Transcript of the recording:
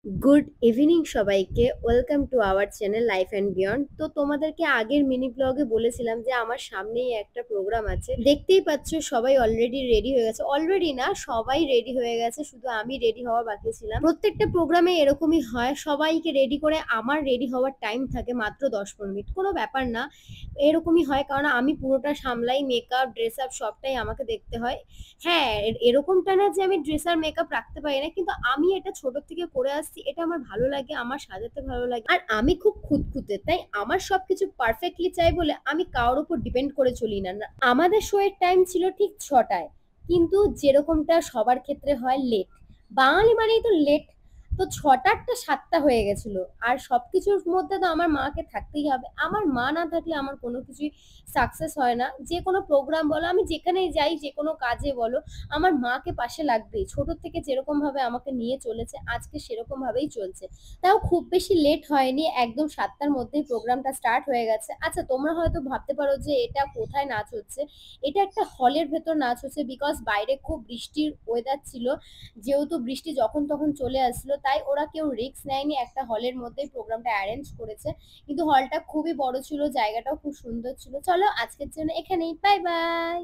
Good evening সবাইকে। Welcome to our channel life and beyond. তো তোমাদেরকে আগের মিনি ব্লগে বলেছিলাম যে আমার সামনেই একটা প্রোগ্রাম আছে। দেখতেই পাচ্ছ সবাই অলরেডি রেডি হয়ে গেছে। অলরেডি না, সবাই রেডি হয়ে গেছে, শুধু আমি রেডি হওয়া বাকি ছিলাম। প্রত্যেকটা প্রোগ্রামে এরকমই হয়, সবাইকে রেডি করে আমার রেডি হওয়ার টাইম থাকে মাত্র 10-15 মিনিট। কোনো ব্যাপার না, এরকমই হয় কারণ আমি পুরোটা সামলাই, মেকআপ ড্রেস আপ সবটাই আমাকে দেখতে হয়। হ্যাঁ, এরকমটা না যে আমি ড্রেস আর মেকআপ রাখতে পারি না, কিন্তু আমি এটা ছোট থেকে করে আসছি, এটা আমার ভালো লাগে, আমার সাজাতে ভালো লাগে। আর আমি খুব খুঁতখুঁতে, তাই আমার সবকিছু পারফেক্টলি চাই বলে আমি কারোর উপর ডিপেন্ড করে চলি না। আমাদের শো এর টাইম ছিল ঠিক 6টায়, কিন্তু যেরকমটা সবার ক্ষেত্রে হয় লেট, বাঙালি মানেই তো লেট। তো 6টারটা 7টা হয়ে গেছিল। আর সবকিছুর মধ্যে তো আমার মাকে থাকতেই হবে, আমার মা না থাকলে আমার কোনো কিছুই সাকসেস হয় না। যে কোনো প্রোগ্রাম বলো, আমি যেখানেই যাই, যে কোনো কাজে বলো, আমার মাকে পাশে লাগবেই। ছোট থেকে যেরকম ভাবে আমাকে নিয়ে চলেছে, আজকে সেরকম ভাবেই চলছে। তাও খুব বেশি লেট হয়নি, একদম 7টার মধ্যেই প্রোগ্রামটা স্টার্ট হয়ে গেছে। আচ্ছা, তোমরা হয়তো ভাবতে পারো যে এটা কোথায় নাচ হচ্ছে। এটা একটা হলের ভেতর নাচ হচ্ছে, বিকজ বাইরে খুব বৃষ্টির ওয়েদার ছিল। যেহেতু বৃষ্টি যখন তখন চলে আসলো, তাই ওরা কেউ রিস্ক নেয়নি, একটা হলের মধ্যেই প্রোগ্রামটা অ্যারেঞ্জ করেছে। কিন্তু হলটা খুবই বড় ছিল, জায়গাটাও খুব সুন্দর ছিল। চলো আজকের জন্য এখানেই, বাই বাই।